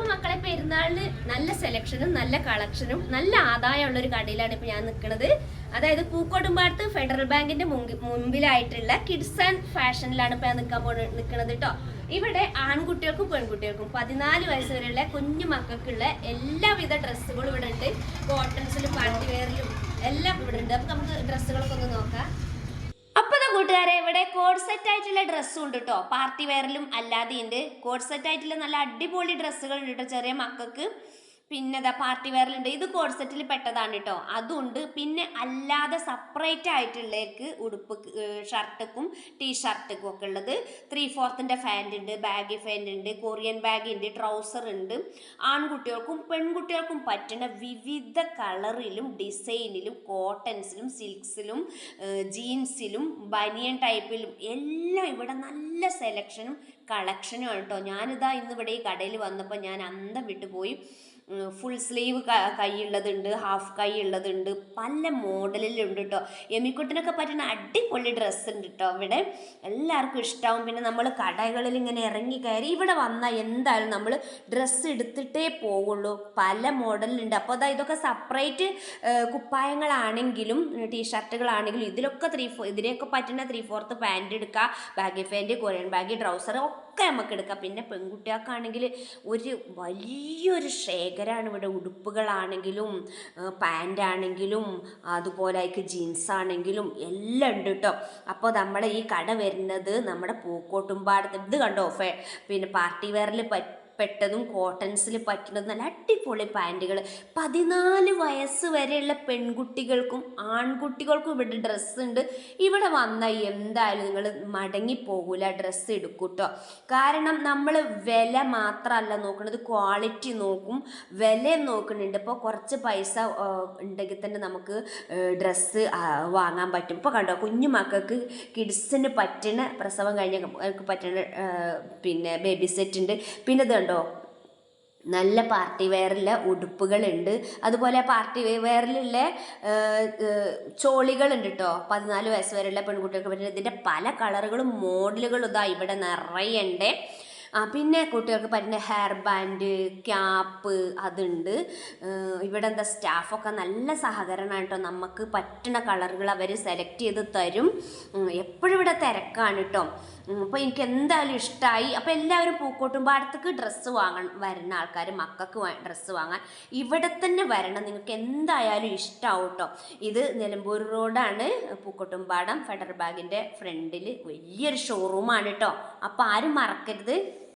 അപ്പോൾ മക്കളെ പെരുന്നാളിന് നല്ല സെലക്ഷനും നല്ല കളക്ഷനും നല്ല ആദായമുള്ള ഒരു കടയിലാണ് ഇപ്പോൾ ഞാൻ നിൽക്കുന്നത്. അതായത് പൂക്കോട്ടുംപാടത്ത് ഫെഡറൽ ബാങ്കിന്റെ മുമ്പിലായിട്ടുള്ള കിഡ്സ് ആൻഡ് ഫാഷനിലാണ് ഇപ്പോൾ ഞാൻ നിൽക്കുന്നത് കേട്ടോ. ഇവിടെ ആൺകുട്ടികൾക്കും പെൺകുട്ടികൾക്കും 14 വയസ്സ് വരെയുള്ള കുഞ്ഞു മക്കൾക്കുള്ള എല്ലാവിധ ഡ്രസ്സുകളും ഇവിടെ ഉണ്ട്. കോട്ടൺസിലും പാർട്ടി വെയറിലും എല്ലാം ഇവിടെ ഉണ്ട്. അപ്പൊ നമുക്ക് ഡ്രസ്സുകളൊക്കെ ഒന്ന് നോക്കാം. അപ്പോൾ കൂട്ടുകാരെ, ഇവിടെ കോഡ് സെറ്റ് ആയിട്ടുള്ള ഡ്രസ്സും ഉണ്ട് കേട്ടോ. പാർട്ടി വെയറിലും അല്ലാതെ ഉണ്ട്. കോഡ് സെറ്റ് ആയിട്ടുള്ള നല്ല അടിപൊളി ഡ്രസ്സുകൾ ഉണ്ട് കേട്ടോ ചെറിയ മക്കൾക്ക്. പിന്നെ പാർട്ടി വെയറിലുണ്ട്. ഇത് കോഡ് സെറ്റിൽ പെട്ടതാണ് കേട്ടോ. അതുണ്ട്. പിന്നെ അല്ലാതെ സെപ്പറേറ്റ് ആയിട്ടുള്ളേക്ക് ഉടുപ്പ് ഷർട്ടുക്കും ടീഷർട്ടുക്കും ഒക്കെ ഉള്ളത് 3/4 ഫാൻറ് ഉണ്ട്, ബാഗി ഫാൻറ് ഉണ്ട്, കൊറിയൻ ബാഗ് ഉണ്ട്, ട്രൗസർ ഉണ്ട്. ആൺകുട്ടികൾക്കും പെൺകുട്ടികൾക്കും പറ്റുന്ന വിവിധ കളറിലും ഡിസൈനിലും കോട്ടൺസിലും സിൽക്സിലും ജീൻസിലും ബനിയൻ ടൈപ്പിലും എല്ലാം ഇവിടെ നല്ല സെലക്ഷനും കളക്ഷനും ആണ് കേട്ടോ. ഞാനിതാ ഇന്നിവിടെ ഈ കടയിൽ വന്നപ്പോൾ ഞാൻ അന്തം വിട്ടുപോയി. ഫുൾ സ്ലീവ് കൈയുള്ളതുണ്ട്, ഹാഫ് കൈ ഉള്ളതുണ്ട്, പല മോഡലിലുണ്ട് കേട്ടോ. എമിക്കുട്ടിനൊക്കെ പറ്റുന്ന അടിപൊളി ഡ്രസ്സ് ഉണ്ട് കേട്ടോ. ഇവിടെ എല്ലാവർക്കും ഇഷ്ടമാവും. പിന്നെ നമ്മൾ കടകളിൽ ഇങ്ങനെ ഇറങ്ങി കയറി ഇവിടെ വന്നാൽ എന്തായാലും നമ്മൾ ഡ്രസ്സ് എടുത്തിട്ടേ പോവുള്ളൂ. പല മോഡലിലുണ്ട്. അപ്പോൾ അതാ ഇതൊക്കെ സെപ്പറേറ്റ് കുപ്പായങ്ങളാണെങ്കിലും ടീഷർട്ടുകളാണെങ്കിലും ഇതിനൊക്കെ പറ്റുന്ന 3/4 പാൻറ് എടുക്കുക, baggy pant, Korean baggy, trouser ഒക്കെ നമുക്ക് എടുക്കാം. പിന്നെ പെൺകുട്ടികൾക്കാണെങ്കിൽ ഒരു വലിയൊരു ശേഖരമാണ് ഇവിടെ. ഉടുപ്പുകളാണെങ്കിലും പാൻ്റാണെങ്കിലും അതുപോലെ ജീൻസ് ആണെങ്കിലും എല്ലാം ഉണ്ട് കേട്ടോ. അപ്പോൾ നമ്മളെ ഈ കട വരുന്നത് നമ്മുടെ പൂക്കോട്ടുംപാടത്ത്. ഇത് കണ്ടോ, പിന്നെ പാർട്ടി വെയറിൽ പെട്ടതും കോട്ടൺസിൽ പറ്റുന്നതും നല്ല അടിപൊളി പാൻറ്റുകൾ. 14 വയസ്സ് വരെയുള്ള പെൺകുട്ടികൾക്കും ആൺകുട്ടികൾക്കും ഇവിടെ ഡ്രസ്സ് ഉണ്ട്. ഇവിടെ വന്നാൽ എന്തായാലും നിങ്ങൾ മടങ്ങിപ്പോകില്ല, ഡ്രസ്സ് എടുക്കും കേട്ടോ. കാരണം നമ്മൾ വില മാത്രമല്ല നോക്കുന്നത്, ക്വാളിറ്റി നോക്കും, വില നോക്കുന്നുണ്ട്. ഇപ്പോൾ കുറച്ച് പൈസ ഉണ്ടെങ്കിൽ തന്നെ നമുക്ക് ഡ്രസ്സ് വാങ്ങാൻ പറ്റും. ഇപ്പോൾ കണ്ടോ, കുഞ്ഞു മക്കൾക്ക് കിഡ്സിന് പറ്റുന്ന പ്രസവം കഴിഞ്ഞ പറ്റുന്ന പിന്നെ ബേബി സെറ്റ് ഉണ്ട്. പിന്നെ ഇത് കണ്ടോ, നല്ല പാർട്ടി വെയറിലെ ഉടുപ്പുകളുണ്ട്. അതുപോലെ പാർട്ടി വെയറിലുള്ള ചോളികളുണ്ട് കേട്ടോ. 14 വയസ്സ് വരെയുള്ള പെൺകുട്ടികൾക്ക് പറ്റുന്ന ഇതിൻ്റെ പല കളറുകളും മോഡലുകളും ഇതാ ഇവിടെ നിറയുണ്ട്. പിന്നെ കുട്ടികൾക്ക് പറ്റുന്ന ഹെയർ ബാൻഡ്, ക്യാപ്പ് അതുണ്ട്. ഇവിടെ സ്റ്റാഫൊക്കെ നല്ല സഹകരണമാണ് കേട്ടോ. നമുക്ക് പറ്റുന്ന കളറുകൾ അവർ സെലക്ട് ചെയ്ത് തരും. എപ്പോഴും ഇവിടെ തിരക്കാണ് കേട്ടോ. അപ്പോൾ എനിക്ക് എന്തായാലും ഇഷ്ടമായി. അപ്പോൾ എല്ലാവരും പൂക്കോട്ടുംപാടത്തേക്ക് ഡ്രസ്സ് വരുന്ന ആൾക്കാർ, മക്കൾക്ക് ഡ്രസ്സ് വാങ്ങാൻ ഇവിടെ തന്നെ വരണം. നിങ്ങൾക്ക് എന്തായാലും ഇഷ്ടമാവും കേട്ടോ. ഇത് നിലമ്പൂർ റോഡാണ്, പൂക്കോട്ടുംപാടം ഫെഡറൽ ബാങ്കിൻ്റെ ഫ്രണ്ടിൽ വലിയൊരു ഷോറൂമാണ് കേട്ടോ. അപ്പോൾ ആരും മറക്കരുത്.